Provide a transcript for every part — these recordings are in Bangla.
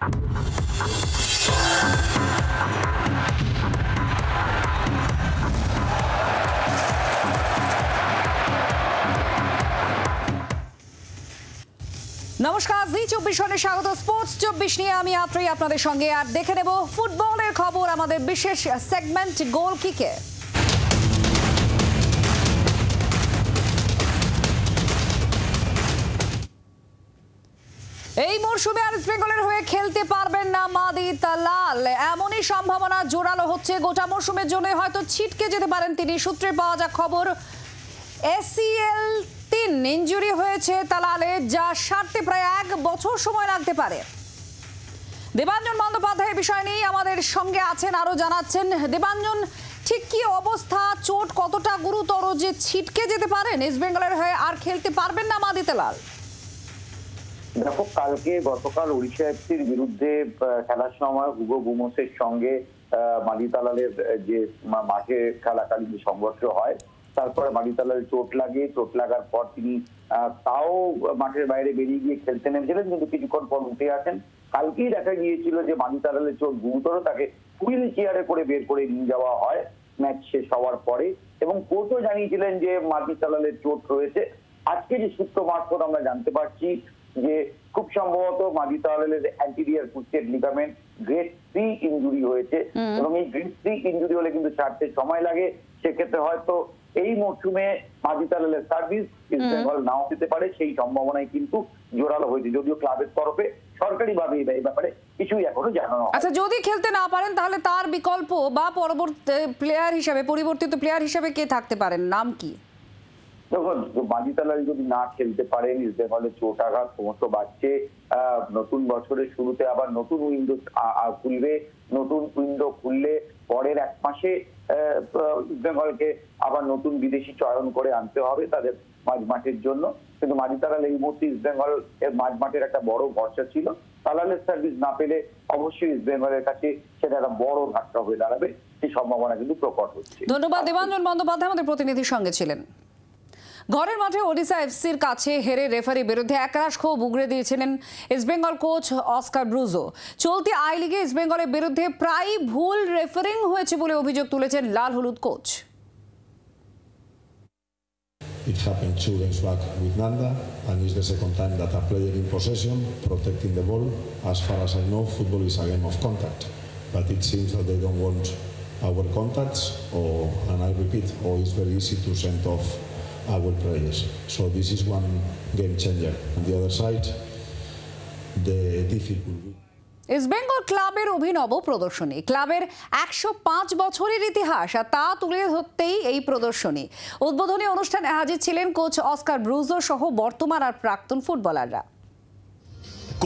নমস্কার, জি24 স্বাগত। স্পোর্টস 24 নিয়ে আমি আত্রই আপনাদের সঙ্গে। আর দেখে নেব ফুটবলের খবর আমাদের বিশেষ সেগমেন্ট গোল কিকে। এই মরশুমে আর ইস্ট বেঙ্গলের হয়ে খেলতে পারবেন না মাদি তালাল, এমনই সম্ভাবনা জোরালো হচ্ছে। গোটা মরশুমের জন্য হয়তো ছিটকে যেতে পারেন তিনি। সূত্রে পাওয়া যা খবর, ACL 3 ইনজুরি হয়েছে তালালে, যা সারতে প্রায় 1 বছর সময় লাগতে পারে। দেবাঞ্জন বন্দ্যোপাধ্যায়ের বিষয় নিয়ে আমাদের সঙ্গে আছেন, আরো জানাচ্ছেন। দেবাঞ্জন, ঠিক কি অবস্থা? চোট কতটা গুরুতর যে ছিটকে যেতে পারেন ইস্ট বেঙ্গলের হয়ে, আর খেলতে পারবেন না মাদি তালাল? দেখো, গতকাল ওড়িশা এফসির বিরুদ্ধে খেলার সময় হুগো বুমোসের সঙ্গে মাদি তালালের যে মাঠে খেলাকালীন যে সংঘর্ষ হয়, তারপরে মাদি তালালের চোট লাগার পর তিনি তাও মাঠের বাইরে বেরিয়ে গিয়ে খেলতে নেমেছিলেন, কিন্তু কিছুক্ষণ পর উঠে আসেন। কালকেই দেখা গিয়েছিল যে মাদি তালালের চোট গুরুতর, তাকে হুইল চেয়ারে করে বের করে নিয়ে যাওয়া হয় ম্যাচ শেষ হওয়ার পরে, এবং কোচও জানিয়েছিলেন যে মাদি তালালের চোট রয়েছে। আজকে যে সূত্র মারফত আমরা জানতে পারছি যে খুব সম্ভবত মাদি তালালের anterior cruciate ligament grade 3 injury হয়েছে, এবং এই গ্রেড 3 ইনজুরি হলে কিন্তু ছাড়তে সময় লাগে। সেক্ষেত্রে হয়তো এই মরশুমে মাদি তালালের সার্ভিস ইস্ট বেঙ্গল নাও দিতে পারে, সেই সম্ভাবনায় কিন্তু জোরালো হয়েছে, যদিও ক্লাবের তরফে সরকারিভাবে এই ব্যাপারে কিছুই এখনো জানানো হয়। আচ্ছা, যদি খেলতে না পারেন তাহলে তার বিকল্প বা পরিবর্তিত প্লেয়ার হিসেবে কে থাকতে পারেন? নাম কি? দেখুন, মাদি তালাল যদি না খেলতে পারেন, ইস্ট বেঙ্গলের চোট আঘাত ক্রমশ বাড়ছে। নতুন বছরের শুরুতে আবার নতুন উইন্ডো খুলবে। নতুন উইন্ডো খুললে পরের 1 মাসে ইস্ট বেঙ্গলকে আবার নতুন বিদেশি চয়ন করে আনতে হবে তাদের মাঝ মাঠের জন্য। কিন্তু মাদি তালাল এই মুহূর্তে ইস্ট বেঙ্গল এর মাঝ মাঠের একটা বড় ভরসা ছিল। তালালের সার্ভিস না পেলে অবশ্যই ইস্ট বেঙ্গলের কাছে সেটা একটা বড় ধাক্কা হয়ে দাঁড়াবে, সেই সম্ভাবনা কিন্তু প্রকট হচ্ছে। ধন্যবাদ। দেবাঞ্জন বন্দ্যোপাধ্যায় আমাদের প্রতিনিধির সঙ্গে ছিলেন। ঘরের মাঠে ওডিশা এফসির কাছে হেরে রেফারির বিরুদ্ধে একরাশ ক্ষোভ উগরে দিয়েছিলেন ইস্টবেঙ্গল কোচ অস্কার ব্রুজো। চলতি আই লিগে ইস্টবেঙ্গলের বিরুদ্ধে প্রায় ভুল রেফারিং হয়েছে বলে অভিযোগ তুলেছেন লাল হলুদ coach. It happened 2 games back with Nanda, and it's the second time that a player in possession, protecting the ball. As far as I know, football is a game of contact, but it seems that they don't want our contacts, and I repeat, it's very easy to send off our players. So this is one game changer. On the other side, the difficulty. East Bengal ক্লাবের অভিনব প্রদর্শনী, ক্লাবের 105 বছরের ইতিহাস, আর তা তুলে ধরতেই এই প্রদর্শনী। উদ্বোধনী অনুষ্ঠানে হাজির ছিলেন কোচ অস্কার ব্রুজো সহ বর্তমান আর প্রাক্তন ফুটবলাররা।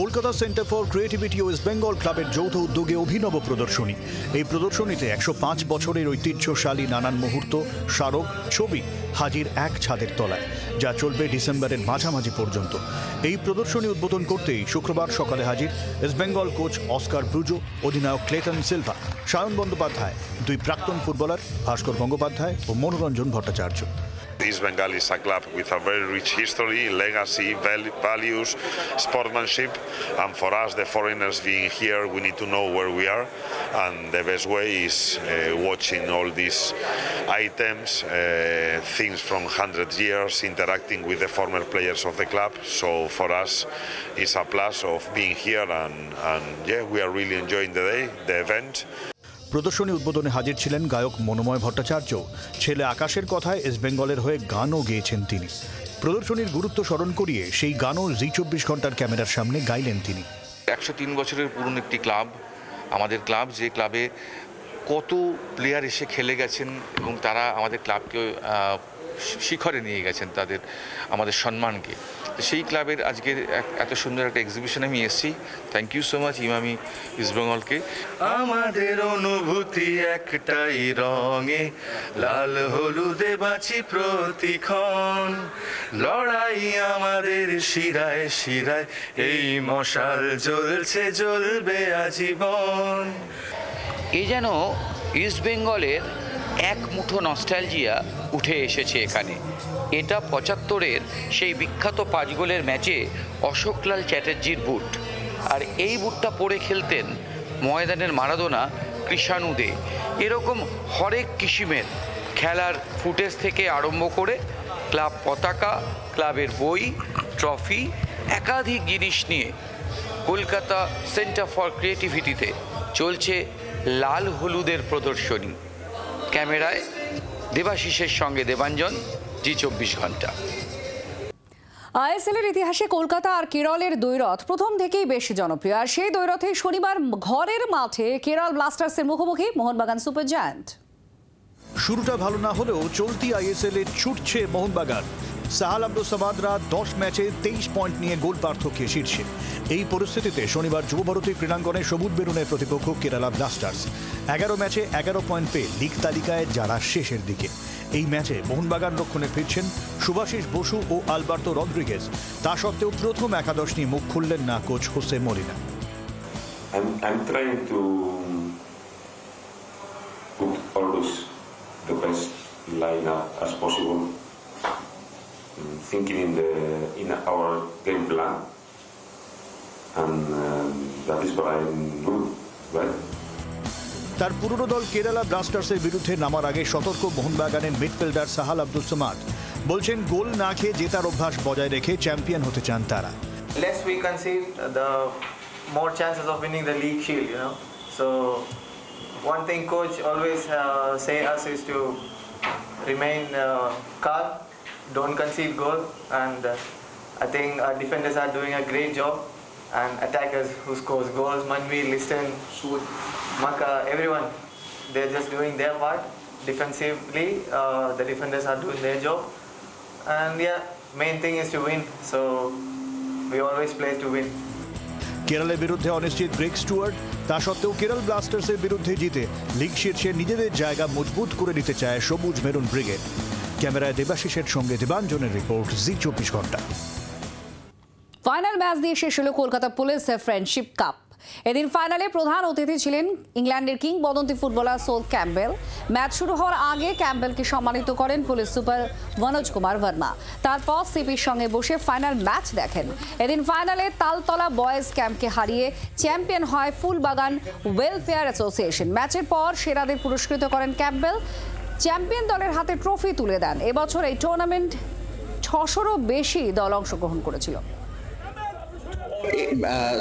কলকাতা সেন্টার ফর ক্রিয়েটিভিটি ও ইস্ট বেঙ্গল ক্লাবের যৌথ উদ্যোগে অভিনব প্রদর্শনী। এই প্রদর্শনীতে 105 বছরের ঐতিহ্যশালী নানান মুহূর্ত, স্মারক, ছবি হাজির এক ছাদের তলায়, যা চলবে ডিসেম্বরের মাঝামাঝি পর্যন্ত। এই প্রদর্শনী উদ্বোধন করতেই শুক্রবার সকালে হাজির East Bengal coach Oscar Bruzon, অধিনায়ক ক্লেটন সিলভা, সায়ন বন্দ্যোপাধ্যায়, 2 প্রাক্তন ফুটবলার ভাস্কর গঙ্গোপাধ্যায় ও Manoranjan Bhattacharya. East Bengal is a club with a very rich history, legacy, values, sportsmanship, and for us, the foreigners being here, we need to know where we are, and the best way is watching all these items, things from 100 years, interacting with the former players of the club. So for us, it's a plus of being here, and yeah, we are really enjoying the day, the event. প্রদর্শনী উদ্বোধনে হাজির ছিলেন গায়ক মনোময় ভট্টাচার্য। ছেলে আকাশের কথায় ইস্ট বেঙ্গলের হয়ে গানও গেয়েছেন তিনি। প্রদর্শনীর গুরুত্ব স্মরণ করিয়ে সেই গানও জি24 ঘন্টার ক্যামেরার সামনে গাইলেন তিনি। 103 বছরের পুরনো একটি ক্লাব, আমাদের ক্লাব, যে ক্লাবে কত প্লেয়ার এসে খেলে গেছেন এবং তারা আমাদের ক্লাবকে শিখরে নিয়ে গেছেন, আমাদের সম্মানকে। সেই ক্লাবের আজকে এত সুন্দর একটা এক্সিবিশন আমি এসেছি। Thank you so much Emami East বেঙ্গলকে। আমাদের অনুভূতি একটাই রঙে, লাল হলুদে বাঁচি প্রতিক্ষণ, লড়াই আমাদের শিরায় শিরায়, এই মশাল জ্বলছে জ্বলবে আজীবন। এই যেন ইস্ট বেঙ্গলের এক মুঠো নস্টালজিয়া উঠে এসেছে এখানে। এটা 75-এর সেই বিখ্যাত 5 গোলের ম্যাচে অশোকলাল চ্যাটার্জির বুট। আর এই বুটটা পরে খেলতেন ময়দানের মারাদোনা, কৃষাণু দে। এরকম হরেক কিসিমের খেলার ফুটেজ থেকে আরম্ভ করে ক্লাব পতাকা, ক্লাবের বই, ট্রফি, একাধিক জিনিস নিয়ে কলকাতা সেন্টার ফর ক্রিয়েটিভিটিতে চলছে লাল হলুদের প্রদর্শনী। ক্যামেরায় দেবাশিসের সঙ্গে দেবাঞ্জন, জি24 ঘন্টা। আইএসএলের ইতিহাসে কলকাতা আর কেরলের দ্বৈরথ প্রথম থেকেই বেশি জনপ্রিয়, আর সেই দ্বৈরথে শনিবার ঘরের মাঠে কেরল ব্লাস্টার্সের মুখোমুখি মোহনবাগান সুপার জায়ান্ট। শুরুটা ভালো না হলেও চলতি আইএসএল এ ছুটছে মোহনবাগান। সাহাল আব্দুল সামাদরা 10 ম্যাচে 23 পয়েন্ট নিয়ে গোল পার্থক্যে শীর্ষে। এই পরিস্থিতিতে শনিবার যুবভারতী ক্রীড়াঙ্গনে সবুজ বেরুনের প্রতিপক্ষ কেরালা ব্লাস্টার্স 11 ম্যাচে 11 পয়েন্ট পেয়ে লিগ তালিকায় যারা শেষের দিকে। এই ম্যাচে মোহনবাগান রক্ষণে ফিরছেন শুভাশিস বসু ও আলবার্তো রদ্রিগেজ। তা সত্ত্বেও প্রথম একাদশ নিয়ে মুখ খুললেন না coach Jose Molina. I'm trying to put always the best lineup as possible, thinking in our game plan, and that is what I'm doing, right? তার পুরনো দল কেরালা ব্লাস্টার্সের বিরুদ্ধে নামার আগে সতর্ক মোহনবাগানের মিডফিল্ডার সাহাল আব্দুল সামাদ। বলছেন গোল না খেয়ে জেতার অভ্যাস বজায় রেখে চ্যাম্পিয়ন হতে চান তারা। Less we concede, the more chances of winning the league shield, you know. So one thing coach always say us is to remain calm, don't concede goal, and I think our defenders are doing a great job, and attackers who scores goals, Manvi, Liston, Maka, everyone, they're just doing their part. Defensively, the defenders are doing their job, and yeah, main thing is to win, so we always play to win. কেরলের বিরুদ্ধে অনিশ্চিত গ্রেগ স্টুয়ার্ট, তা সত্ত্বেও কেরল ব্লাস্টার্সের বিরুদ্ধে জিতে লিগ শীর্ষে নিজেদের জায়গা মজবুত করে নিতে চায় সবুজ মেরুন ব্রিগেড। ক্যামেরায় দেবাশিসের সঙ্গে দেবাঞ্জনের রিপোর্ট, জি24 ঘন্টা। ফাইনাল ম্যাচ দিয়ে শেষ হলো কলকাতা পুলিশ ফ্রেন্ডশিপ কাপ। এদিন ফাইনালে প্রধান অতিথি ছিলেন ইংল্যান্ডের কিংবদন্তি ফুটবলার সোল ক্যাম্পবেল। ম্যাচ শুরু হওয়ার আগে ক্যাম্পবেলকে সম্মানিত করেন পুলিশ সুপার মনোজ কুমার ভার্মা। তারপর সিপির সঙ্গে বসে ফাইনাল ম্যাচ দেখেন। এদিন ফাইনালে তালতলা বয়েজ ক্যাম্পকে হারিয়ে চ্যাম্পিয়ন হয় ফুলবাগান ওয়েলফেয়ার অ্যাসোসিয়েশন। ম্যাচের পর সেরাদের পুরস্কৃত করেন ক্যাম্পবেল। চ্যাম্পিয়ন দলের হাতে ট্রফি তুলে দেন। এবছর এই টুর্নামেন্ট 600-রও বেশি দল অংশগ্রহণ করেছিল।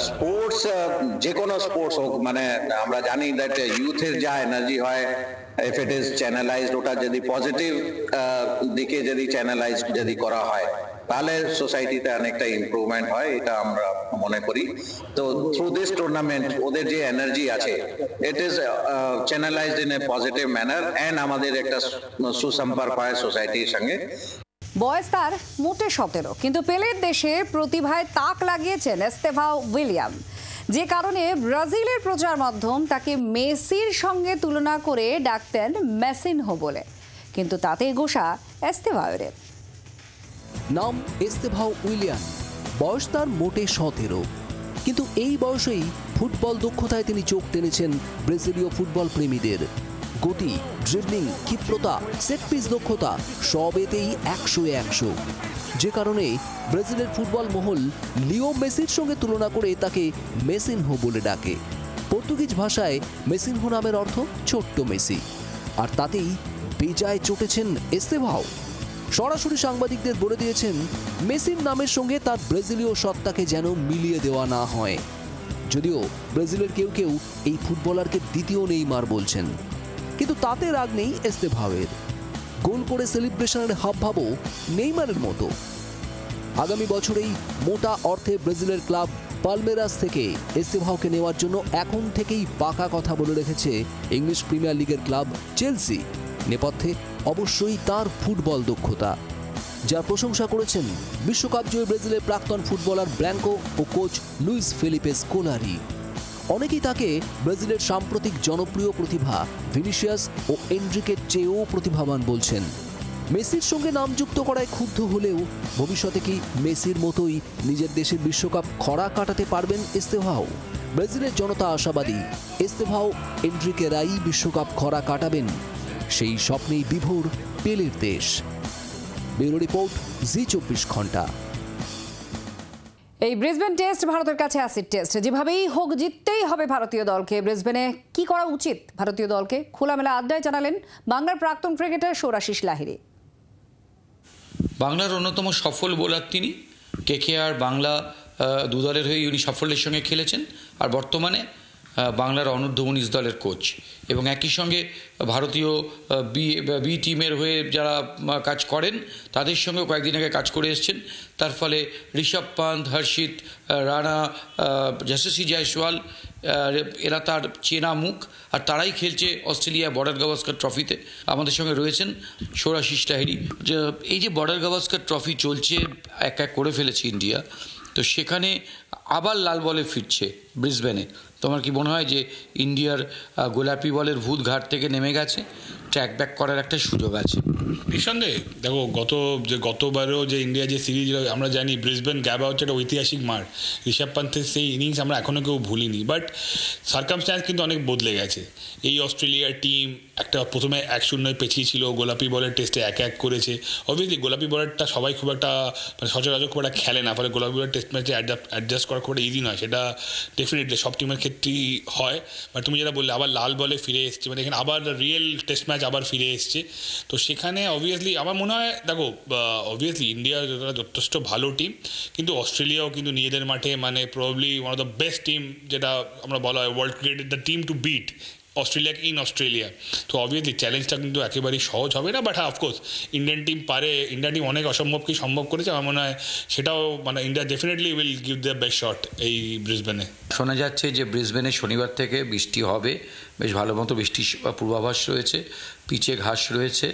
স্পোর্টস যে কোনো স্পোর্টস হোক, মানে আমরা জানি দ্যাট ইউথের যা এনার্জি হয়, ইফ ইট ইজ চ্যানেলাইজড, ওটা যদি পজিটিভ দিকে যদি চ্যানেলাইজ যদি করা হয় তাহলে সোসাইটিতে অনেকটা ইমপ্রুভমেন্ট হয়, এটা আমরা মনে করি। তো থ্রু দিস টুর্নামেন্ট ওদের যে এনার্জি আছে, it is channelized in a positive manner, and আমাদের একটা সুসম্পর্ক হয় সোসাইটির সঙ্গে। বয়স তার মোটে 17, কিন্তু পেলের দেশে প্রতিভায় তাক লাগিয়েছেন এস্তেভাও উইলিয়াম, যে কারণে ব্রাজিলের প্রচার মাধ্যম তাকে মেসির সঙ্গে তুলনা করে ডাকতেন মেসিনহো বলে। কিন্তু তাতেই গোসা এস্তেভাওয়ের। নাম এস্তেভাও উইলিয়াম, বয়স তার মোটে 17, কিন্তু এই বয়সেই ফুটবল দক্ষতায় তিনি চোখ টেনেছেন ব্রাজিলীয় ফুটবল প্রেমীদের। গতি, ড্রিবলিং, ক্ষিপ্রতা, সেট পিস দক্ষতা সবেতেই 100-100, যে কারণে ব্রাজিলের ফুটবল মহল লিও মেসির সঙ্গে তুলনা করে তাকে মেসিনহো বলে ডাকে। পর্তুগিজ ভাষায় মেসিনহো নামের অর্থ ছোট্ট মেসি, আর তাতেই বেজায় চটেছেন এস্তেভাও। সরাসরি সাংবাদিকদের বলে দিয়েছেন মেসির নামের সঙ্গে তার ব্রাজিলীয় সত্তাকে যেন মিলিয়ে দেওয়া না হয়। যদিও ব্রাজিলের কেউ কেউ এই ফুটবলারকে দ্বিতীয় নেইমার বলছেন, কিন্তু তাতে রাগ নেই এস্তেভাওয়ের। গোল করে সেলিব্রেশনের হাবভাবও নেইমারের মতো। আগামী বছরেই মোটা অর্থে ব্রাজিলের ক্লাব পালমেরাস থেকে এস্তেভাওকে নেওয়ার জন্য এখন থেকেই পাকা কথা বলে রেখেছে ইংলিশ প্রিমিয়ার লিগের ক্লাব চেলসি। নেপথ্যে অবশ্যই তার ফুটবল দক্ষতা, যার প্রশংসা করেছেন বিশ্বকাপ জয়ী ব্রাজিলের প্রাক্তন ফুটবলার ব্ল্যাঙ্কো ও কোচ লুইস ফেলিপে স্কোলারি। অনেকেই তাকে ব্রাজিলের সাম্প্রতিক জনপ্রিয় প্রতিভা ভিনিসিয়াস ও এনরিকের চেয়েও প্রতিভাবান বলছেন। মেসির সঙ্গে নাম যুক্ত করায় ক্ষুব্ধ হলেও ভবিষ্যতে কি মেসির মতোই নিজের দেশের বিশ্বকাপ খরা কাটাতে পারবেন এস্তেভাও? ব্রাজিলের জনতা আশাবাদী এস্তেভাও এনরিকেরাই বিশ্বকাপ খরা কাটাবেন। সেই স্বপ্নেই বিভোর পেলের দেশ। ব্যুরো রিপোর্ট, জি24 ঘন্টা। এই ব্রিসবেন টেস্ট ভারতের কাছে অ্যাসিড টেস্ট। যেভাবেই হোক জিততেই হবে ভারতীয় দলকে। ব্রিসবেনে কি করা উচিত ভারতীয় দলকে, খোলামেলা আড্ডায় জানালেন বাংলার প্রাক্তন ক্রিকেটার সৌরাশিস লাহিড়ী। বাংলার অন্যতম সফল বোলার তিনি। কেকেআর বাংলা দু দলের হয়ে উনি সাফল্যের সঙ্গে খেলেছেন, আর বর্তমানে বাংলার অনূর্ধ্ব-19 দলের কোচ, এবং একই সঙ্গে ভারতীয় বি টিমের হয়ে যারা কাজ করেন তাদের সঙ্গেও কয়েকদিন আগে কাজ করে এসছেন। তার ফলে ঋষভ পান্ত, হর্ষিত রানা, যশস্বী জয়সওয়াল এরা তার চেনা মুখ, আর তারাই খেলছে অস্ট্রেলিয়া বর্ডার গাভাস্কার ট্রফিতে। আমাদের সঙ্গে রয়েছেন সৌরাশিস লাহিড়ী। এই যে বর্ডার গাভাস্কার ট্রফি চলছে, এক এক করে ফেলেছে ইন্ডিয়া, তো সেখানে আবার লাল বলে ফিরছে ব্রিসবেনে। তোমার কি মনে হয় যে ইন্ডিয়ার গোলাপি বলের ভূত ঘাট থেকে নেমে গেছে, ট্র্যাক ব্যাক করার একটা সুযোগ আছে? নিঃসন্দেহে। দেখো, গতবারও যে ইন্ডিয়া যে সিরিজ আমরা জানি, ব্রিসবেন গ্যাবা হচ্ছে একটা ঐতিহাসিক মাঠ। ঋষভ পান্থের সেই ইনিংস আমরা এখনও কেউ ভুলিনি, বাট সার্কামস্ট্যান্স কিন্তু অনেক বদলে গেছে। এই অস্ট্রেলিয়ার টিম একটা প্রথমে 1-0 পেছিয়ে ছিল, গোলাপি বলের টেস্টে 1-1 করেছে। অবভিয়াসলি গোলাপি বলারটা সবাই খুব একটা সচরাচর খুব একটা খেলে না, ফলে গোলাপি বলের টেস্ট ম্যাচে অ্যাডজাস্ট করা খুব একটা ইজি নয়। সেটা ডেফিনেটলি সব টিমের ক্ষেত্রেই হয়। বাট তুমি যেটা বললে, আবার লাল বলে ফিরে এসছে, মানে এখানে আবার রিয়েল টেস্ট ম্যাচ আবার ফিরে এসছে। তো সেখানে অবভিয়াসলি আমার মনে হয়, দেখো, অবভিয়াসলি ইন্ডিয়া যথেষ্ট ভালো টিম, কিন্তু অস্ট্রেলিয়াও কিন্তু নিজেদের মাঠে মানে probably one of the best team, যেটা আমরা বলা হয় ওয়ার্ল্ড ক্রিকেটের the team to beat Australia in Australia. তো অবভিয়াসলি চ্যালেঞ্জটা কিন্তু একেবারেই সহজ হবে না, বাট হ্যাঁ, অফকোর্স ইন্ডিয়ান টিম পারে, ইন্ডিয়ান টিম অনেক অসম্ভবকেই সম্ভব করেছে। আমার মনে হয় সেটাও মানে India definitely will give the best shot এই ব্রিসবেনে। শোনা যাচ্ছে যে ব্রিসবেনে শনিবার থেকে বৃষ্টি হবে, বেশ ভালো মতো বৃষ্টির পূর্বাভাস রয়েছে, পিচে ঘাস রয়েছে,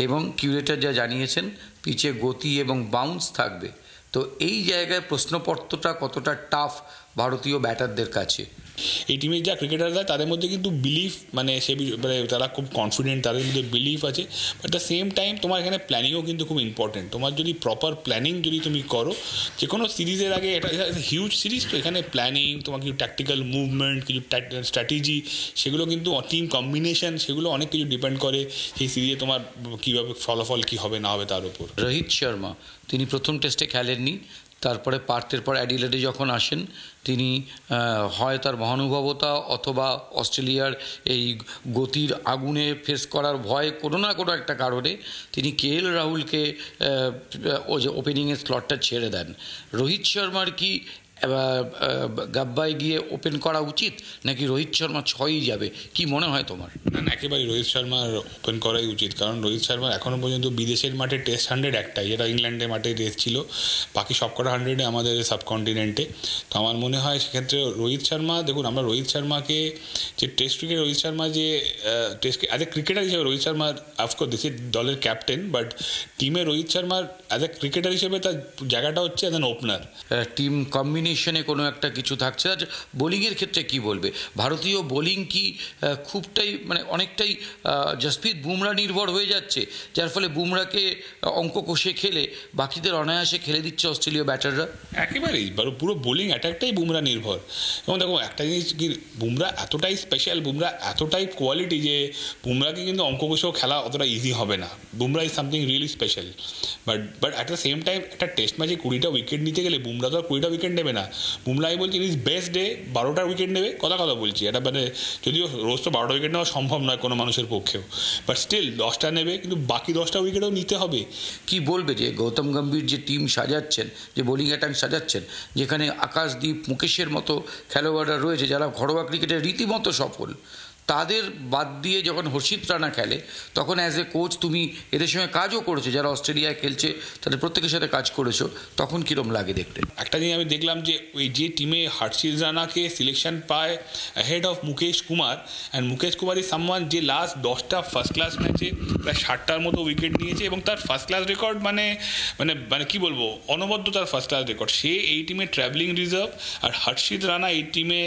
এবং কিউরেটর যা জানিয়েছেন পিচে গতি এবং বাউন্স থাকবে। তো এই জায়গায় প্রশ্নপত্রটা কতটা টাফ ভারতীয় ব্যাটারদের কাছে? এই টিমের যা ক্রিকেটাররা, তাদের মধ্যে কিন্তু বিলিফ, মানে সে মানে তারা খুব কনফিডেন্ট, তাদের মধ্যে বিলিফ আছে। বাট দ্য সেম টাইম তোমার এখানে প্ল্যানিংও কিন্তু খুব ইম্পর্টেন্ট। তোমার যদি প্রপার প্ল্যানিং যদি তুমি করো, যে কোনো সিরিজের আগে, এটা হিউজ সিরিজ, তো এখানে প্ল্যানিং, তোমার কিছু ট্যাকটিক্যাল মুভমেন্ট, কিছু স্ট্র্যাটেজি, সেগুলো কিন্তু টিম কম্বিনেশন, সেগুলো অনেক কিছু ডিপেন্ড করে সেই সিরিজে তোমার কীভাবে ফলাফল কী হবে না হবে তার উপর। রোহিত শর্মা, তিনি প্রথম টেস্টে খেলেননি, তারপরে পার্থের পর অ্যাডিলেডে যখন আসেন, তিনি হয় তার মহানুভবতা অথবা অস্ট্রেলিয়ার এই গতির আগুনে ফেস করার ভয়, কোনো না কোনো একটা কারণে তিনি কেএল রাহুলকে ওপেনিংয়ের স্লটটা ছেড়ে দেন। রোহিত শর্মার কি গাব্বায় গিয়ে ওপেন করা উচিত, নাকি রোহিত শর্মা 6ই যাবে? কি মনে হয় তোমার? না, একেবারেই রোহিত শর্মার ওপেন করাই উচিত, কারণ রোহিত শর্মার এখনও পর্যন্ত বিদেশের মাঠে টেস্ট 100 একটাই, যেটা ইংল্যান্ডের মাঠে টেস্ট ছিল, বাকি সবকটা 100 আমাদের সাবকন্টিনেন্টে। তো আমার মনে হয় সেক্ষেত্রে রোহিত শর্মা, দেখুন, আমরা রোহিত শর্মাকে যে টেস্ট ক্রিকেট, রোহিত শর্মা যে টেস্ট অ্যাজ এ ক্রিকেটার হিসেবে রোহিত শর্মার অফকোর্স দেশের দলের ক্যাপ্টেন, বাট টিমে রোহিত শর্মার অ্যাজ এ ক্রিকেটার হিসেবে তার জায়গাটা হচ্ছে অ্যাজ অ্যান ওপেনার। টিম কম্বিনেশনে কোনো একটা কিছু থাকছে। আর বোলিংয়ের ক্ষেত্রে কি বলবে? ভারতীয় বোলিং কি খুবটাই মানে অনেকটাই জসপ্রীত বুমরা নির্ভর হয়ে যাচ্ছে, যার ফলে বুমরাকে অঙ্ক কষে খেলে বাকিদের অনায়াসে খেলে দিচ্ছে অস্ট্রেলীয় ব্যাটাররা? একেবারেই পুরো বোলিং অ্যাটাকটাই বুমরা নির্ভর। এবং দেখো, একটা জিনিস কি, বুমরা এতটাই স্পেশাল, বুমরা এতটাই কোয়ালিটি যে বুমরাকে কিন্তু অঙ্ক কষেও খেলা অতটা ইজি হবে না। Bumrah is something really special. But at the same time একটা টেস্ট ম্যাচে 20টা উইকেট নিতে গেলে বুমরা তো আর 20টা উইকেট নেবে না। বুমরা আমি বলছি ইজ বেস্ট ডে 12টা উইকেট নেবে, কথা বলছি। এটা মানে যদিও রোজ তো 12টা উইকেট নেওয়া সম্ভব নয় কোনো মানুষের পক্ষেও, বাট স্টিল 10টা নেবে, কিন্তু বাকি 10টা উইকেটও নিতে হবে। কি বলবে যে গৌতম গম্ভীর যে টিম সাজাচ্ছেন, যে বোলিং অ্যাটাক সাজাচ্ছেন, যেখানে আকাশদীপ, মুকেশের মতো খেলোয়াড়রা রয়েছে যারা ঘরোয়া ক্রিকেটে রীতিমতো সফল, তাদের বাদ দিয়ে যখন হর্ষিত রানা খেলে, তখন অ্যাজ এ কোচ তুমি এদের সঙ্গে কাজও করেছো, যারা অস্ট্রেলিয়ায় খেলছে তাদের প্রত্যেকের সাথে কাজ করেছো, তখন কীরকম লাগে দেখতে? একটা জিনিস আমি দেখলাম যে ওই যে টিমে হর্ষিত রানাকে সিলেকশন পায় head of Mukesh Kumar, and Mukesh Kumar is someone যে লাস্ট 10টা ফার্স্ট ক্লাস ম্যাচে প্রায় 60টার মতো উইকেট নিয়েছে, এবং তার ফার্স্ট ক্লাস রেকর্ড মানে মানে মানে কী বলবো, অনবদ্য তার ফার্স্ট ক্লাস রেকর্ড। সে এই টিমে ট্রাভেলিং রিজার্ভ, আর হর্ষিত রানা এই টিমে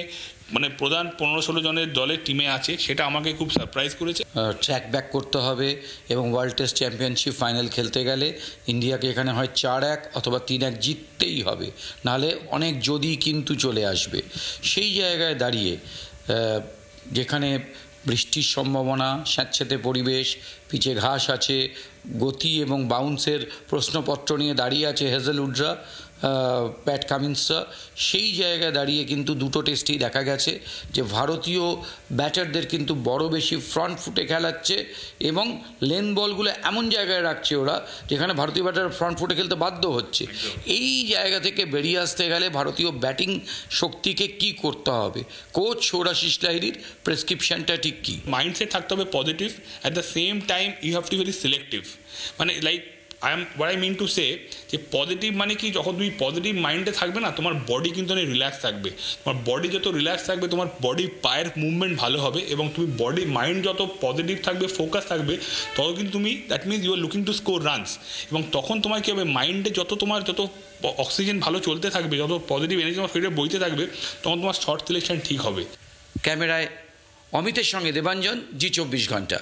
মানে প্রধান 15-16 জনের দলের টিমে আছে, সেটা আমাকে খুব সারপ্রাইজ করেছে। ট্র্যাক ব্যাক করতে হবে, এবং ওয়ার্ল্ড টেস্ট চ্যাম্পিয়নশিপ ফাইনাল খেলতে গেলে ইন্ডিয়াকে এখানে হয় 4-1 অথবা 3-1 জিততেই হবে, নাহলে অনেক যদি কিন্তু চলে আসবে। সেই জায়গায় দাঁড়িয়ে যেখানে বৃষ্টির সম্ভাবনা, স্যাঁতস্যাঁতে পরিবেশ, পিচে ঘাস আছে, গতি এবং বাউন্সের প্রশ্নপত্র নিয়ে দাঁড়িয়ে আছে হেজেলউডরা, প্যাট কামিন্সরা, সেই জায়গায় দাঁড়িয়ে কিন্তু দুটো টেস্টেই দেখা গেছে যে ভারতীয় ব্যাটারদের কিন্তু বড় বেশি ফ্রন্ট ফুটে খেলাচ্ছে এবং লেন বলগুলো এমন জায়গায় রাখছে ওরা যেখানে ভারতীয় ব্যাটার ফ্রন্ট ফুটে খেলতে বাধ্য হচ্ছে। এই জায়গা থেকে বেরিয়ে আসতে গেলে ভারতীয় ব্যাটিং শক্তিকে কি করতে হবে? কোচ সৌরাশিস লাহিড়ীর প্রেসক্রিপশনটা ঠিক কি? মাইন্ডসেট থাকতে হবে positive, at the same time you have to very selective. মানে like what I mean to say যে পজিটিভ মানে কি, যখন তুমি পজিটিভ মাইন্ডে থাকবে না, তোমার বডি কিন্তু অনেক রিল্যাক্স থাকবে। তোমার বডি যত রিল্যাক্স থাকবে, তোমার বডি পায়ের মুভমেন্ট ভালো হবে, এবং তুমি বডি মাইন্ড যত পজিটিভ থাকবে, ফোকাস থাকবে, তত কিন্তু তুমি, that means you are looking to score runs. এবং তখন তোমার কী হবে, মাইন্ডে যত অক্সিজেন ভালো চলতে থাকবে, যত পজিটিভ এনার্জি তোমার শরীরে বইতে থাকবে, তখন তোমার শর্ট সিলেকশন ঠিক হবে। ক্যামেরায় অমিতের সঙ্গে দেবাঞ্জন, জি24 ঘন্টা।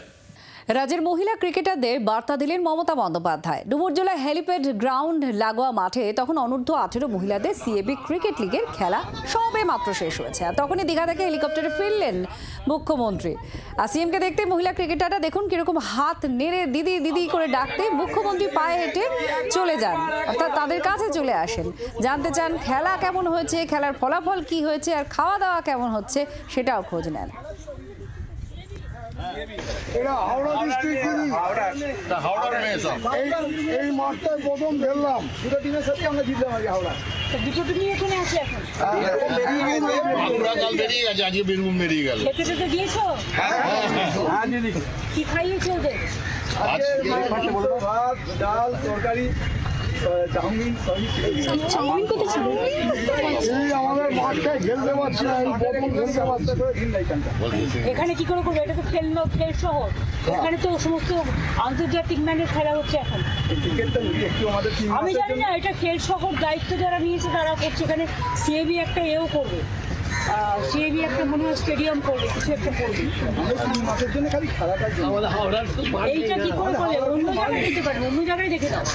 রাজ্যের মহিলা ক্রিকেটারদের বার্তা দিলেন মমতা বন্দ্যোপাধ্যায়। ডুমুরজলা হেলিপ্যাড গ্রাউন্ড লাগোয়া মাঠে তখন অনূর্ধ্ব-18 মহিলাদের সিএবি ক্রিকেট লিগের খেলা সবে মাত্র শেষ হয়েছে। আর তখনই দীঘা থেকে হেলিকপ্টারে ফিরলেন মুখ্যমন্ত্রী। আসিএমকে দেখতে মহিলা ক্রিকেটাররা দেখুন কিরকম হাত নেড়ে দিদি দিদি করে ডাকতে মুখ্যমন্ত্রী পায়ে হেঁটে চলে যান, অর্থাৎ তাদের কাছে চলে আসেন। জানতে চান খেলা কেমন হয়েছে, খেলার ফলাফল কি হয়েছে, আর খাওয়া দাওয়া কেমন হচ্ছে সেটাও খোঁজ নেন। এই মাঠটায় প্রথম খেললাম, দুটো টিমের সাথে আমরা জিতলাম আজকে হাওড়া। দুটো টিমই এখানে আছে এখন? বেরিয়ে গেছে, আজকে বীরভূম বেরিয়ে গেল। খেতে দিয়েছো? হ্যাঁ দিদি। কি খাইয়েছো ওদের? ভাত, ডাল, তরকারি, চাউমিন। চাউমিন কোথায় ছিল? আমাদের মাঠটায় খেলতে পারছি না, এখানে কি করে করবো? এটা তো খেল শহর, এখানে তো সমস্ত আন্তর্জাতিক ম্যানের খেলা হচ্ছে এখন। আমি জানি না, এটা খেল শহর, দায়িত্ব যারা নিয়েছে তারা করছে। এখানে সিএবি একটা এও করবে, সিএবি একটা মনে হয় স্টেডিয়াম করবে, কিছু একটা করবে। মাঠের জন্য খালি খেলাটার জন্য এইটা কি করে বলে? অন্য জায়গায় দিতে পারে, অন্য জায়গায় দেখে দাও,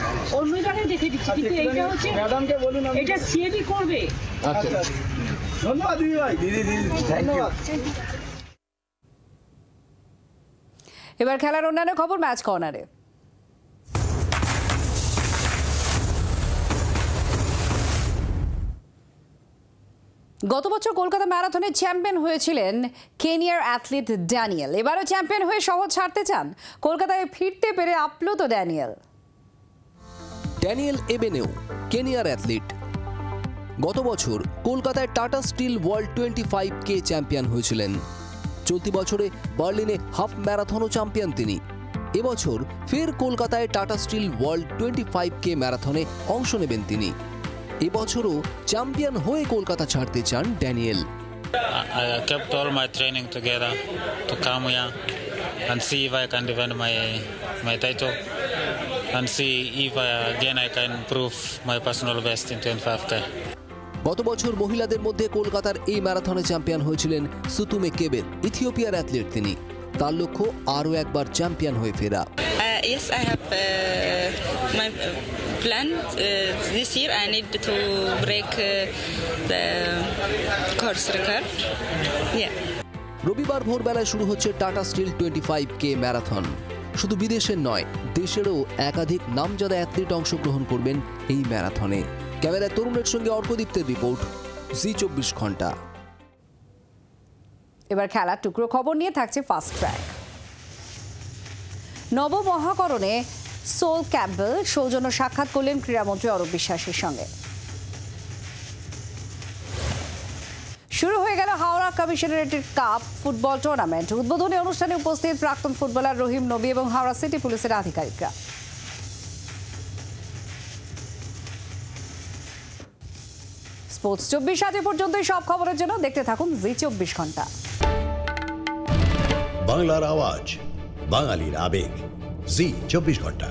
অন্য জায়গায় দেখে দিচ্ছি, কিন্তু এইটা হচ্ছে ম্যাডামকে বলুন এটা সিএবি করবে। আচ্ছা, ধন্যবাদ দিদি ভাই। দিদি ধন্যবাদ। এবার খেলার অন্যান্য খবর ম্যাচ কর্নারে। গত বছর কলকাতা ম্যারাথনের চ্যাম্পিয়ন হয়েছিলেন কেনিয়ার অ্যাথলিট ড্যানিয়েল। এবারও চ্যাম্পিয়ন হয়ে শহর ছাড়তে চান। কলকাতায় ফিরতে পেরে আপ্লুত ড্যানিয়েল। ড্যানিয়েল এবেনেউ কেনিয়ার অ্যাথলিট। গত বছর কলকাতায় tata still world 25K champion হয়েছিলেন। চলতি বছরে বার্লিনে হাফ ম্যারাথনও চ্যাম্পিয়ন তিনি। এবছর ফের কলকাতায় টাটা স্টিল ওয়ার্ল্ড 25K ম্যারাথনে অংশ নেবেন তিনি। এবছরও চ্যাম্পিয়ন হয়ে কলকাতা ছাড়তে চান Daniel. I kept all my training together to come here and see if I can defend my title and see if again I can prove my personal best in 25K. গত বছর মহিলাদের মধ্যে কলকাতার এই ম্যারাথনে চ্যাম্পিয়ন হয়েছিলেন সুতুমে কেবের, ইথিওপিয়ার অ্যাথলিট তিনি। তার লক্ষ্য আরও একবার চ্যাম্পিয়ন হয়ে ফেরা। Yes, I have my plan this year. I need to break the course record. Yeah. রবিবার ভোরবেলায় শুরু হচ্ছে টাটা স্টিল 25K ম্যারাথন। শুধু বিদেশের নয়, দেশেরও একাধিক নামজাদা অ্যাথলিট অংশগ্রহণ করবেন এই ম্যারাথনে। ক্যামেরায় তরুণের সঙ্গে অর্কদীপ্তের রিপোর্ট, জি24 ঘন্টা। এবার খেলার টুকরো খবর নিয়ে থাকছে ফাস্ট ট্র্যাক। নবমহাকরণে সোল ক্যাম্পবেল সৌজন্য সাক্ষাৎ করলেন ক্রীড়ামন্ত্রী অরূপ বিশ্বাসের সঙ্গে। শুরু হয়ে গেল হাওড়া কমিশনারেটের কাপ ফুটবল টুর্নামেন্ট। উদ্বোধনী অনুষ্ঠানে উপস্থিত প্রাক্তন ফুটবলার রহিম নবী এবং হাওড়া সিটি পুলিশের আধিকারিকরা। স্পোর্টস 24 আজ পর্যন্তই। সব খবরের জন্য দেখতে থাকুন জি24 ঘন্টা। বাংলার আওয়াজ, বাঙালির আবেগ, জি24 ঘন্টা।